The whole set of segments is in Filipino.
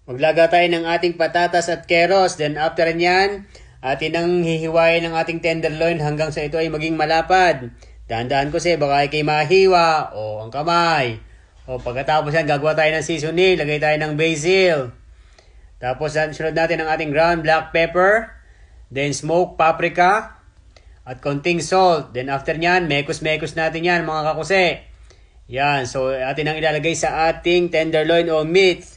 Maglaga tayo ng ating patatas at keros. Then after nyan, atin ang hihiwain ng ating tenderloin hanggang sa ito ay maging malapad. Dahan-dahan ko baka ay kay mahiwa o ang kamay. O pagkatapos yan, gagawa tayo ng seasoning. Lagay tayo ng basil. Tapos sunod natin ang ating ground black pepper. Then smoked paprika. At konting salt. Then after nyan, mekos-mekos natin yan mga kakuse. Yan, so atin ang ilalagay sa ating tenderloin o meat.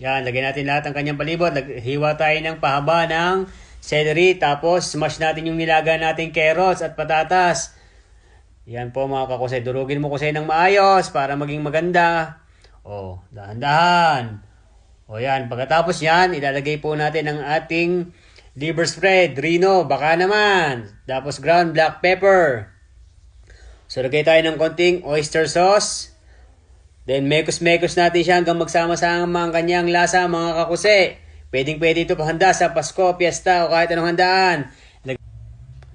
Yan, lagay natin lahat ng kanyang palibot. Hiwa tayo ng pahaba ng celery. Tapos smash natin yung nilaga nating carrots at patatas. Yan po mga kakusay. Durugin mo kusay ng maayos para maging maganda. O, dahan-dahan. O yan, pagkatapos yan, ilalagay po natin ang ating liver spread. Rino, baka naman. Tapos ground black pepper. So, lagay tayo ng konting oyster sauce. Then, mekos-mekos natin siya hanggang magsama-sama ang kanyang lasa, mga kakuse. Pwedeng-pwede ito pahanda sa Pasko, Piesta, o kahit anong handaan.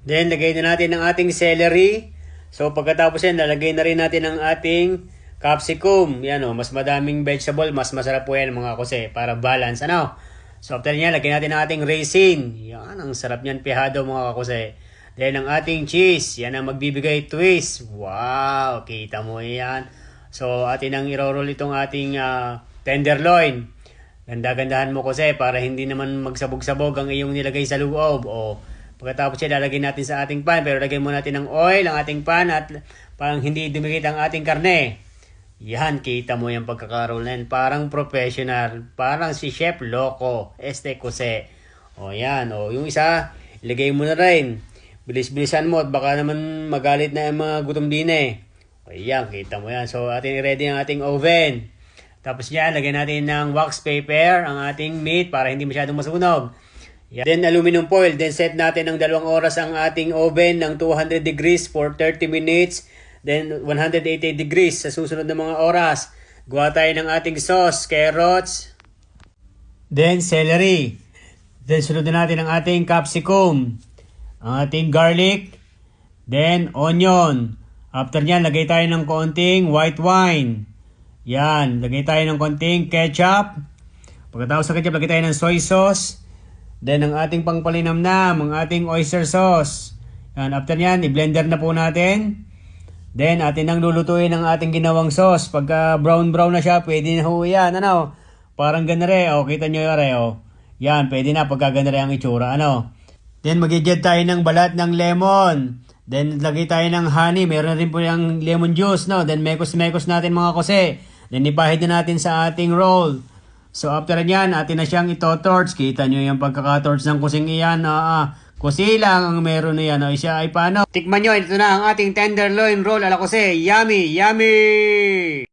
Then, lagay na natin ang ating celery. So, pagkatapos yan, lalagay na rin natin ang ating capsicum. Yan o, mas madaming vegetable, mas masarap po yan, mga kakuse, para balance, ano? So, after niya, lagay natin ang ating raisin. Yan, ang sarap niyan, pihado, mga kakuse. Then, ang ating cheese. Yan ang magbibigay twist. Wow, kita mo yan. So, atin ang iro-roll itong ating tenderloin. Ganda-gandahan mo kasi para hindi naman magsabog-sabog ang iyong nilagay sa loob. O, pagkatapos siya, lalagay natin sa ating pan. Pero lagay mo natin ng oil ang ating pan at parang hindi dumikit ang ating karne. Yan, kita mo yung pagkakaroll na yan. Parang professional. Parang si Chef Loco. Kuse. O, yan. O, yung isa, ilagay mo na rin. Bilis-bilisan mo at baka naman magalit na yung mga gutom din eh. Ayan, kita mo yan. So, atin i-ready ang ating oven. Tapos yan, lagyan natin ng wax paper ang ating meat para hindi masyadong masunog. Yan. Then, aluminum foil. Then, set natin ng 2 oras ang ating oven ng 200 degrees for 30 minutes. Then, 180 degrees sa susunod na mga oras. Gawa tayo ng ating sauce, carrots. Then, celery. Then, sunod natin ang ating capsicum. Ang ating garlic. Then, onion. After nyan, lagay tayo ng konting white wine. Yan, lagay tayo ng konting ketchup. Pagkatapos sa ketchup, lagay tayo ng soy sauce. Then, ang ating pangpalinamnam, ang ating oyster sauce. Yan, after nyan, i-blender na po natin. Then, atin nang lulutuin ang ating ginawang sauce. Pagka brown-brown na siya, pwede na ho yan. Ano? Parang ganare. O, kita nyo yore. O. Yan, pwede na pagka ganare ang itsura. Ano? Then, mag-i-jet tayo ng balat ng lemon. Then, lagay tayo ng honey. Meron rin po yung lemon juice, no? Then, mekos-mekos natin mga kose. Then, ipahid na natin sa ating roll. So, after nyan, atin na siyang ito-torch. Kita nyo yung pagkaka-torch ng kusing iyan. Kusi lang ang meron na yan. Siya ay paano? Tikman nyo, ito na ang ating tenderloin roll ala kose. Yummy! Yummy!